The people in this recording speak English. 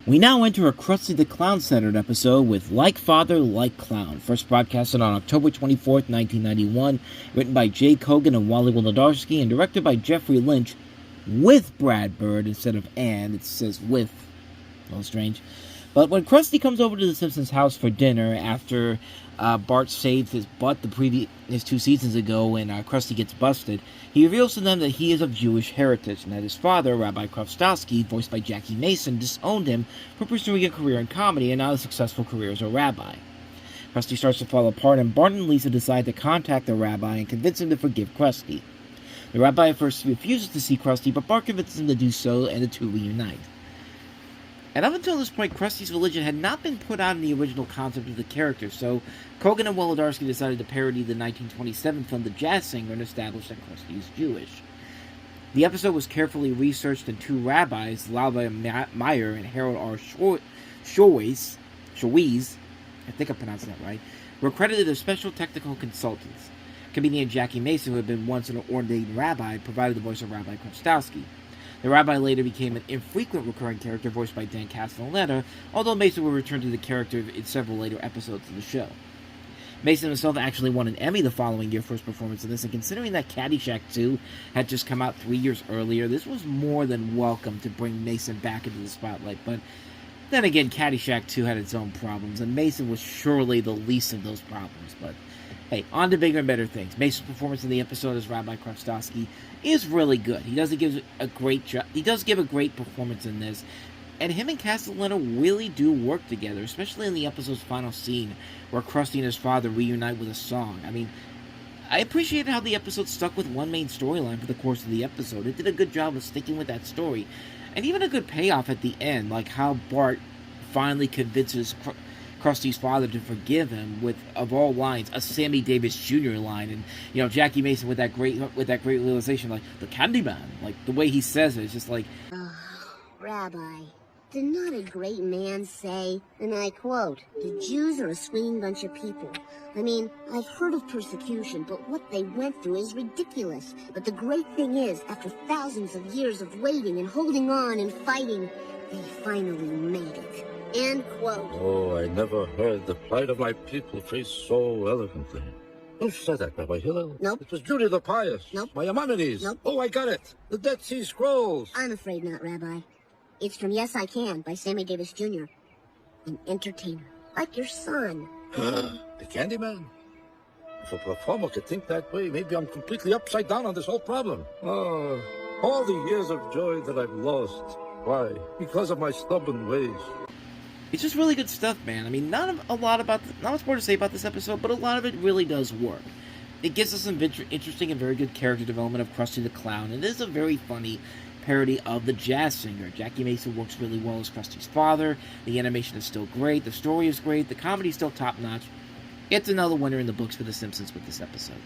We now enter a Krusty the Clown-centered episode with Like Father, Like Clown, first broadcasted on October 24th, 1991, written by J. Kogen and Wolodarsky, and directed by Jeffrey Lynch, with Brad Bird instead of and. It says with. A little strange. But when Krusty comes over to the Simpsons' house for dinner after Bart saved his butt his 2 seasons ago when Krusty gets busted, he reveals to them that he is of Jewish heritage and that his father, Rabbi Wolodarsky, voiced by Jackie Mason, disowned him for pursuing a career in comedy and not a successful career as a rabbi. Krusty starts to fall apart, and Bart and Lisa decide to contact the rabbi and convince him to forgive Krusty. The rabbi at first refuses to see Krusty, but Bart convinces him to do so, and the two reunite. And up until this point, Krusty's religion had not been put out in the original concept of the character, so Kogen and Wolodarsky decided to parody the 1927 film The Jazz Singer and establish that Krusty is Jewish. The episode was carefully researched, and 2 rabbis, Lava Meyer and Harold R. Showies, I think I'm pronouncing that right, were credited as special technical consultants. Comedian Jackie Mason, who had been once an ordained rabbi, provided the voice of Rabbi Wolodarsky. The rabbi later became an infrequent recurring character voiced by Dan Castellaneta, although Mason would return to the character in several later episodes of the show. Mason himself actually won an Emmy the following year for his performance in this, and considering that Caddyshack 2 had just come out 3 years earlier, this was more than welcome to bring Mason back into the spotlight. But then again, Caddyshack 2 had its own problems, and Mason was surely the least of those problems. But hey, on to bigger and better things. Mason's performance in the episode as Rabbi Wolodarsky is really good. He does give a great job. He does give a great performance in this, and him and Castellaneta really do work together, especially in the episode's final scene, where Krusty and his father reunite with a song. I mean, I appreciated how the episode stuck with one main storyline for the course of the episode. It did a good job of sticking with that story, and even a good payoff at the end, like how Bart finally convinces Krusty's father to forgive him with, of all lines, a Sammy Davis Jr. line, and Jackie Mason with that great realization, like the Candyman, like the way he says it, it's just like, Rabbi, did not a great man say, and I quote, "The Jews are a swinging bunch of people. I mean, I've heard of persecution, but what they went through is ridiculous. But the great thing is, after thousands of years of waiting and holding on and fighting, they finally made it." End quote. Oh, I never heard the plight of my people phrased so eloquently. Who said that, Rabbi Hillel? Nope. It was Judy the Pious. Nope. Maimonides. Nope. Oh, I got it. The Dead Sea Scrolls. I'm afraid not, Rabbi. It's from Yes I Can by Sammy Davis Jr. An entertainer, like your son. The Candyman? If a performer could think that way, maybe I'm completely upside down on this whole problem. Oh, all the years of joy that I've lost. Why? Because of my stubborn ways. it's just really good stuff, man. I mean, not much more to say about this episode, but a lot of it really does work. It gives us some interesting and very good character development of Krusty the Clown, and it is a very funny parody of The Jazz Singer. Jackie Mason works really well as Krusty's father, the animation is still great, the story is great, the comedy is still top-notch. It's another winner in the books for The Simpsons with this episode.